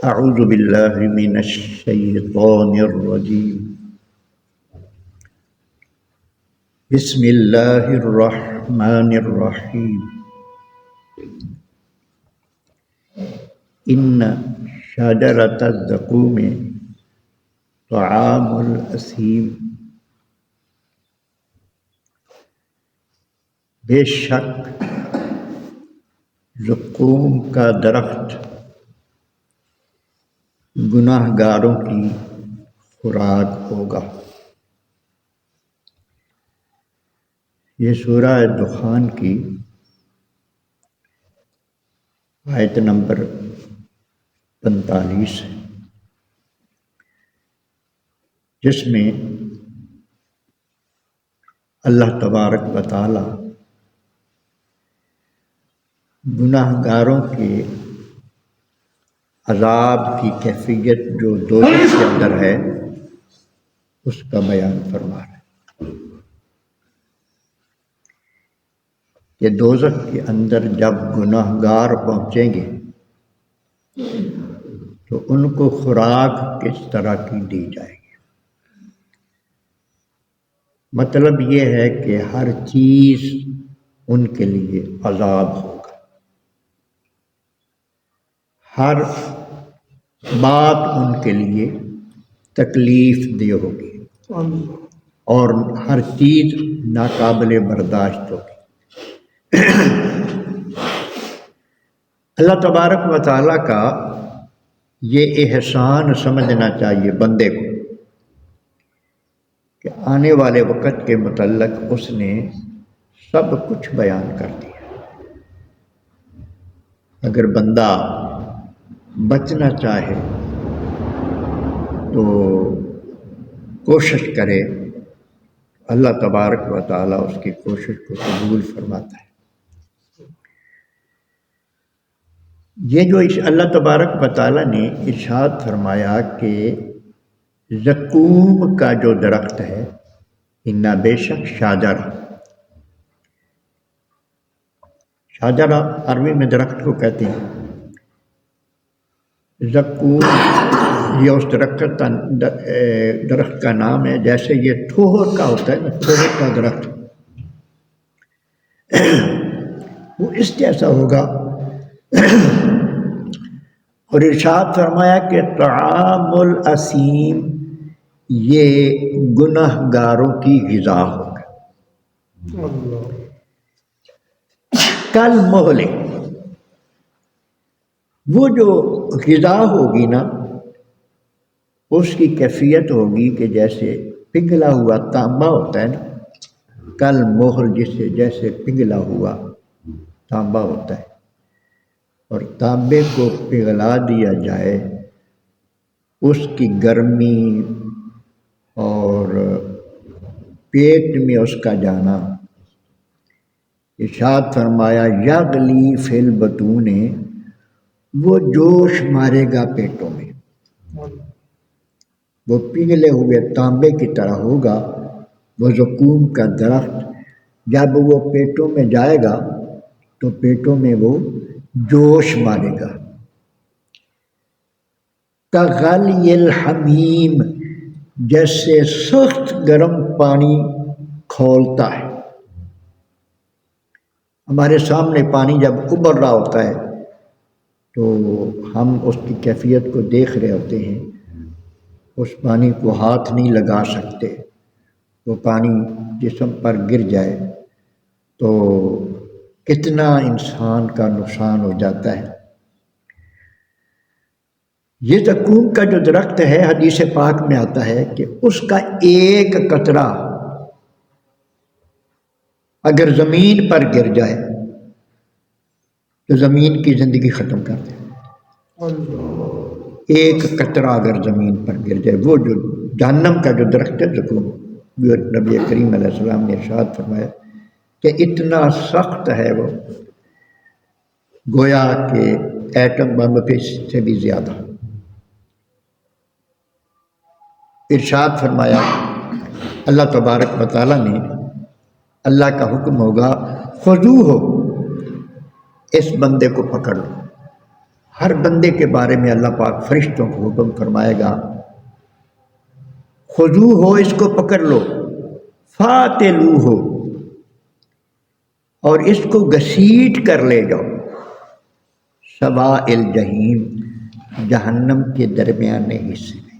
اعوذ باللہ من الشیطان الرجیم بسم اللہ الرحمن الرحیم ان شجرۃ الزقوم طعام الاثیم، بے شک زقوم کا درخت گناہ گاروں کی خوراک ہوگا۔ یہ سورہ دخان کی آیت نمبر 45 ہے، جس میں اللہ تبارک و تعالی گناہ گاروں کے عذاب کی کیفیت جو دوزخ کے اندر ہے اس کا بیان فرما رہے ہیں کہ دوزخ کے اندر جب گناہ گار پہنچیں گے تو ان کو خوراک کس طرح کی دی جائے گی۔ مطلب یہ ہے کہ ہر چیز ان کے لیے عذاب ہوگا، ہر بات ان کے لیے تکلیف دہ ہوگی اور ہر چیز ناقابل برداشت ہوگی۔ اللہ تبارک و تعالیٰ کا یہ احسان سمجھنا چاہیے بندے کو کہ آنے والے وقت کے متعلق اس نے سب کچھ بیان کر دیا۔ اگر بندہ بچنا چاہے تو کوشش کرے، اللہ تبارک و تعالیٰ اس کی کوشش کو قبول فرماتا ہے۔ یہ جو اللہ تبارک و تعالیٰ نے ارشاد فرمایا کہ زقوم کا جو درخت ہے، انا بے شک شاجرہ، شاجرہ عربی میں درخت کو کہتے ہیں۔ زقوم یہ اس درخت کا نام ہے، جیسے یہ تھوہر کا ہوتا ہے نا، تھوہر کا درخت وہ اس جیسا ہوگا۔ اور ارشاد فرمایا کہ طعام الاثیم، یہ گناہ گاروں کی غذا ہوگا۔ کل محل، وہ جو غذا ہوگی نا اس کی کیفیت ہوگی کہ جیسے پگھلا ہوا تانبا ہوتا ہے نا، کل محل جیسے پگھلا ہوا تانبا ہوتا ہے، اور تانبے کو پگھلا دیا جائے، اس کی گرمی اور پیٹ میں اس کا جانا، ارشاد فرمایا یغلی فی البطون، وہ جوش مارے گا پیٹوں میں، وہ پگھلے ہوئے تانبے کی طرح ہوگا وہ زقوم کا درخت۔ جب وہ پیٹوں میں جائے گا تو پیٹوں میں وہ جوش مارے گا۔ کغلی الحمیم، جیسے سخت گرم پانی کھولتا ہے۔ ہمارے سامنے پانی جب ابل رہا ہوتا ہے تو ہم اس کی کیفیت کو دیکھ رہے ہوتے ہیں، اس پانی کو ہاتھ نہیں لگا سکتے، وہ پانی جسم پر گر جائے تو کتنا انسان کا نقصان ہو جاتا ہے۔ یہ زقوم کا جو درخت ہے، حدیث پاک میں آتا ہے کہ اس کا ایک قطرہ اگر زمین پر گر جائے تو زمین کی زندگی ختم کر دے۔ ایک قطرہ اگر زمین پر گر جائے، وہ جو جہنم کا جو درخت ہے زقوم، نبی کریم علیہ السلام نے ارشاد فرمایا کہ اتنا سخت ہے وہ، گویا کہ ایٹم بم سے بھی زیادہ۔ ارشاد فرمایا اللہ تبارک و تعالیٰ نے، اللہ کا حکم ہوگا خذوہ، اس بندے کو پکڑ لو، ہر بندے کے بارے میں اللہ پاک فرشتوں کو حکم فرمائے گا، خضو ہو، اس کو پکڑ لو، فاتلو ہو، اور اس کو گھسیٹ کر لے جاؤ، سواء الجحیم، جہنم کے درمیانے حصے میں،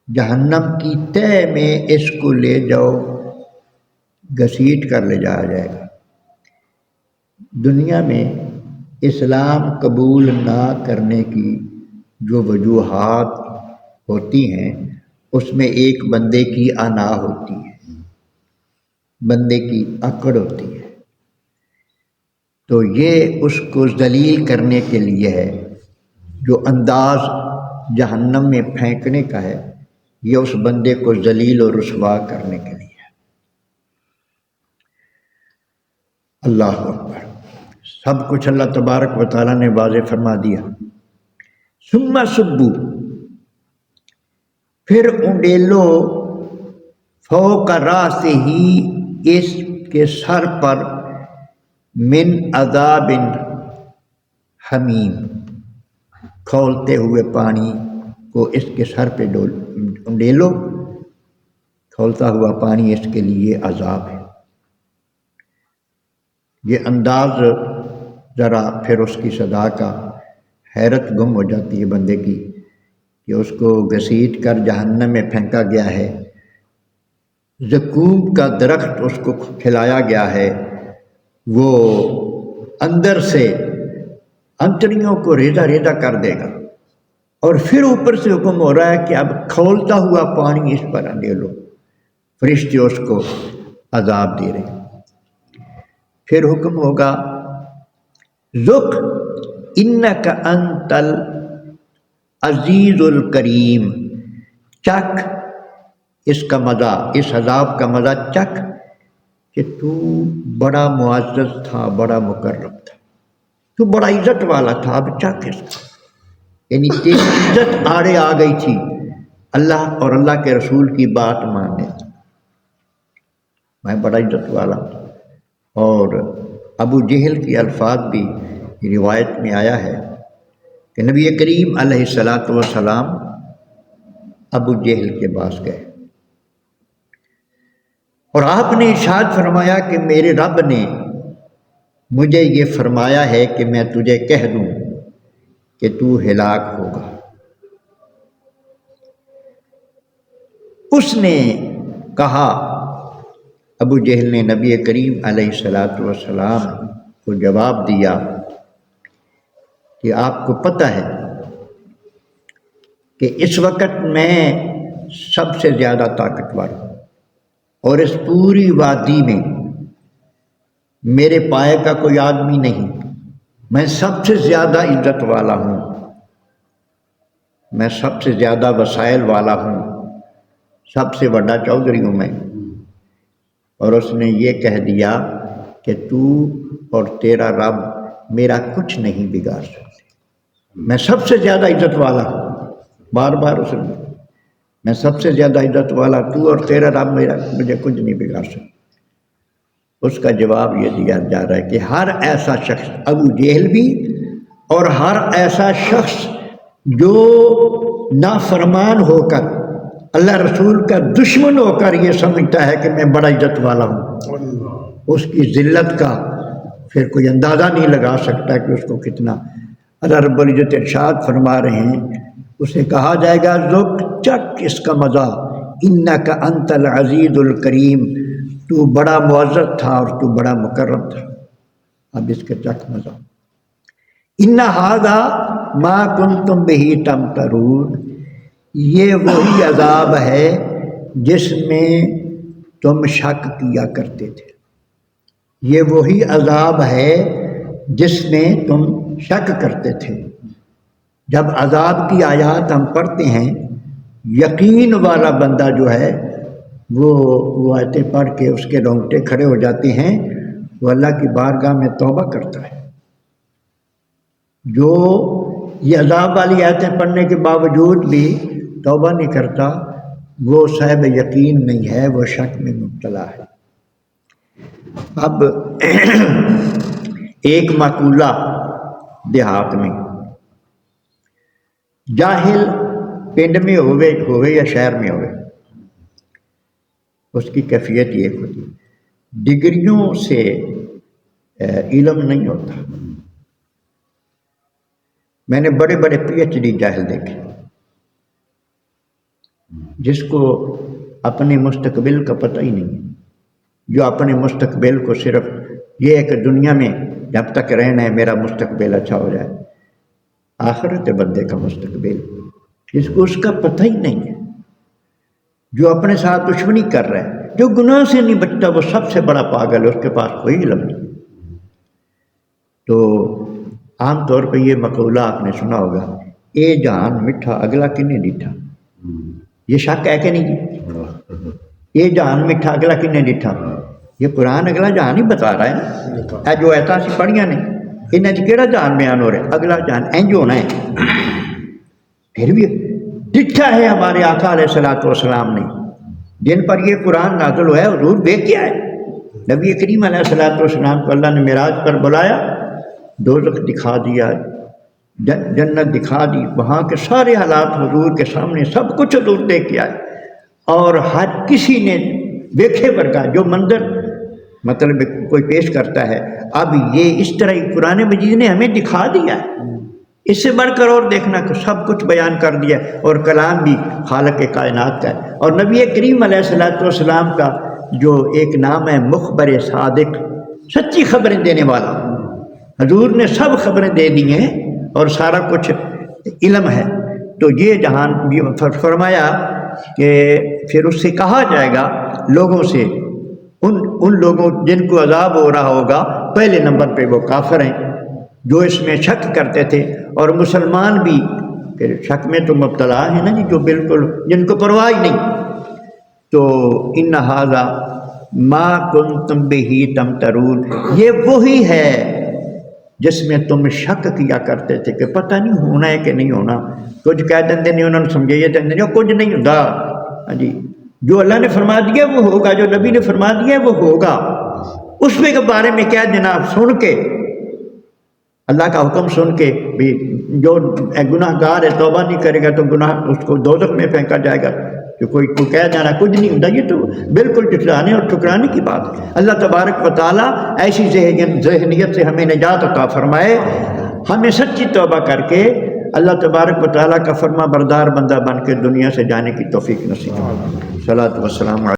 جہنم کی تہہ میں اس کو لے جاؤ، گھسیٹ کر لے جایا جائے گا۔ دنیا میں اسلام قبول نہ کرنے کی جو وجوہات ہوتی ہیں اس میں ایک بندے کی انا ہوتی ہے، بندے کی اکڑ ہوتی ہے، تو یہ اس کو ذلیل کرنے کے لیے ہے۔ جو انداز جہنم میں پھینکنے کا ہے یہ اس بندے کو ذلیل و رسوا کرنے کے لیے ہے۔ اللہ اکبر، سب کچھ اللہ تبارک و تعالیٰ نے واضح فرما دیا۔ ثم صبو، پھر انڈیلو، فوق راسہ، اس کے سر پر، من عذاب حمیم، کھولتے ہوئے پانی کو اس کے سر پہ انڈیلو، کھولتا ہوا پانی اس کے لیے عذاب ہے۔ یہ انداز ذرا پھر اس کی صدا کا حیرت گم ہو جاتی ہے بندے کی کہ اس کو گھسیٹ کر جہنم میں پھینکا گیا ہے، زقوم کا درخت اس کو کھلایا گیا ہے، وہ اندر سے انتڑیوں کو ریزہ ریزہ کر دے گا، اور پھر اوپر سے حکم ہو رہا ہے کہ اب کھولتا ہوا پانی اس پر انڈیلو، فرشتے اس کو عذاب دے رہے ہیں۔ پھر حکم ہوگا ذق انک انت العزیز الکریم، چکھ اس کا مزہ، اس عذاب کا مزہ چکھ کہ تو بڑا معزز تھا، بڑا مکرم تھا، تو بڑا عزت والا تھا، اب چکھ اس کا، یعنی تیری عزت آڑے آ گئی تھی اللہ اور اللہ کے رسول کی بات ماننے، میں بڑا عزت والا ہوں۔ اور ابو جہل کی الفاظ بھی روایت میں آیا ہے کہ نبی کریم علیہ السلام ابو جہل کے پاس گئے اور آپ نے ارشاد فرمایا کہ میرے رب نے مجھے یہ فرمایا ہے کہ میں تجھے کہہ دوں کہ تو ہلاک ہوگا۔ اس نے کہا، ابو جہل نے نبی کریم علیہ السلام کو جواب دیا کہ آپ کو پتہ ہے کہ اس وقت میں سب سے زیادہ طاقتور ہوں، اور اس پوری وادی میں میرے پائے کا کوئی آدمی نہیں، میں سب سے زیادہ عزت والا ہوں، میں سب سے زیادہ وسائل والا ہوں، سب سے بڑا چودھری ہوں میں۔ اور اس نے یہ کہہ دیا کہ تو اور تیرا رب میرا کچھ نہیں بگاڑ سکتے، میں سب سے زیادہ عزت والا ہوں، بار بار اس نے، میں سب سے زیادہ عزت والا، تو اور تیرا رب مجھے کچھ نہیں بگاڑ سکتا۔ اس کا جواب یہ دیا جا رہا ہے کہ ہر ایسا شخص، ابو جہل بھی اور ہر ایسا شخص جو نافرمان ہو کر اللہ رسول کا دشمن ہو کر یہ سمجھتا ہے کہ میں بڑا عزت والا ہوں، اس کی ذلت کا پھر کوئی اندازہ نہیں لگا سکتا کہ اس کو کتنا اللہ رب العزت ارشاد فرما رہے ہیں۔ اسے کہا جائے گا ذق، چکھ اس کا مزہ، انک انت العزیز الکریم، تو بڑا معزز تھا اور تو بڑا مکرم تھا، اب اس کے چکھ مزہ۔ ان ھذا ما کنتم بہ تمترون، یہ وہی عذاب ہے جس میں تم شک کیا کرتے تھے، یہ وہی عذاب ہے جس میں تم شک کرتے تھے۔ جب عذاب کی آیات ہم پڑھتے ہیں، یقین والا بندہ جو ہے وہ آیتیں پڑھ کے اس کے رونگٹے کھڑے ہو جاتے ہیں، وہ اللہ کی بارگاہ میں توبہ کرتا ہے۔ جو یہ عذاب والی آیتیں پڑھنے کے باوجود بھی توبہ نہیں کرتا، وہ صاحب یقین نہیں ہے، وہ شک میں مبتلا ہے۔ اب ایک مقولہ دیہات میں جاہل پنڈ میں ہوئے یا شہر میں ہوئے، اس کی کیفیت یہ ہوتی ہے، ڈگریوں سے علم نہیں ہوتا۔ میں نے بڑے بڑے پی ایچ ڈی جاہل دیکھے جس کو اپنے مستقبل کا پتہ ہی نہیں ہے، جو اپنے مستقبل کو صرف یہ ہے کہ دنیا میں جب تک رہنا ہے میرا مستقبل اچھا ہو جائے، آخرت بندے کا مستقبل جس کو اس کا پتہ ہی نہیں ہے، جو اپنے ساتھ دشمنی کر رہا ہے، جو گناہ سے نہیں بچتا وہ سب سے بڑا پاگل ہے، اس کے پاس کوئی علم نہیں۔ تو عام طور پہ یہ مقولہ آپ نے سنا ہوگا، اے جہان میٹھا اگلا کنے ڈٹھا، یہ شک ہے کہ نہیں؟ یہ جہان میٹھا اگلا کنے ڈٹھا، یہ قرآن اگلا جہان ہی بتا رہا ہے نا، جو ایتا سی پڑھیاں نے انہیں کیڑا جہان بیان ہو رہا ہے، اگلا جہان اینج ہونا ہے۔ پھر بھی ڈٹھا ہے ہمارے آقا علیہ الصلوۃ والسلام نے، جن پر یہ قرآن نازل ہوا ہے، حضور دیکھ کیا ہے، نبی کریم علیہ الصلوۃ والسلام کو اللہ نے معراج پر بلایا، دوزخ دکھا دیا، جنت دکھا دی، وہاں کے سارے حالات حضور کے سامنے سب کچھ حضور دیکھ کے آئے، اور ہر کسی نے دیکھے پر کا جو منظر مطلب کوئی پیش کرتا ہے، اب یہ اس طرح ہی قرآن مجید نے ہمیں دکھا دیا ہے، اس سے بڑھ کر اور دیکھنا کہ سب کچھ بیان کر دیا، اور کلام بھی خالق کائنات کا ہے۔ اور نبی کریم علیہ الصلوۃ والسلام کا جو ایک نام ہے مخبر صادق، سچی خبریں دینے والا، حضور نے سب خبریں دے دی ہیں اور سارا کچھ علم ہے۔ تو یہ جہان فرمایا کہ پھر اس سے کہا جائے گا لوگوں سے، ان لوگوں جن کو عذاب ہو رہا ہوگا، پہلے نمبر پہ وہ کافر ہیں جو اس میں شک کرتے تھے، اور مسلمان بھی کہ شک میں تو مبتلا ہے نا جی، جو بالکل جن کو پرواہ ہی نہیں۔ تو ان ھذا ما کنتم بہ تمترون، یہ وہی ہے جس میں تم شک کیا کرتے تھے کہ پتہ نہیں ہونا ہے کہ نہیں ہونا، کچھ کہہ دیں نہیں، انہوں نے سمجھائیے دیں نہیں، کچھ نہیں ہوتا جی، جو اللہ نے فرما دیا وہ ہوگا، جو نبی نے فرما دیا وہ ہوگا، اس کے بارے میں کیا جناب سن کے، اللہ کا حکم سن کے بھی جو گناہ گار ہے توبہ نہیں کرے گا تو گناہ اس کو دوزخ میں پھینکا جائے گا، کہ کوئی کہہ جانا کچھ نہیں ہوتا، یہ تو بالکل جھٹلانے اور ٹھکرانے کی بات ہے۔ اللہ تبارک و تعالیٰ ایسی ذہنیت سے ہمیں نجات عطا فرمائے، ہمیں سچی توبہ کر کے اللہ تبارک و تعالیٰ کا فرما بردار بندہ بن کے دنیا سے جانے کی توفیق نصیب فرمائے۔ صلاۃ و سلام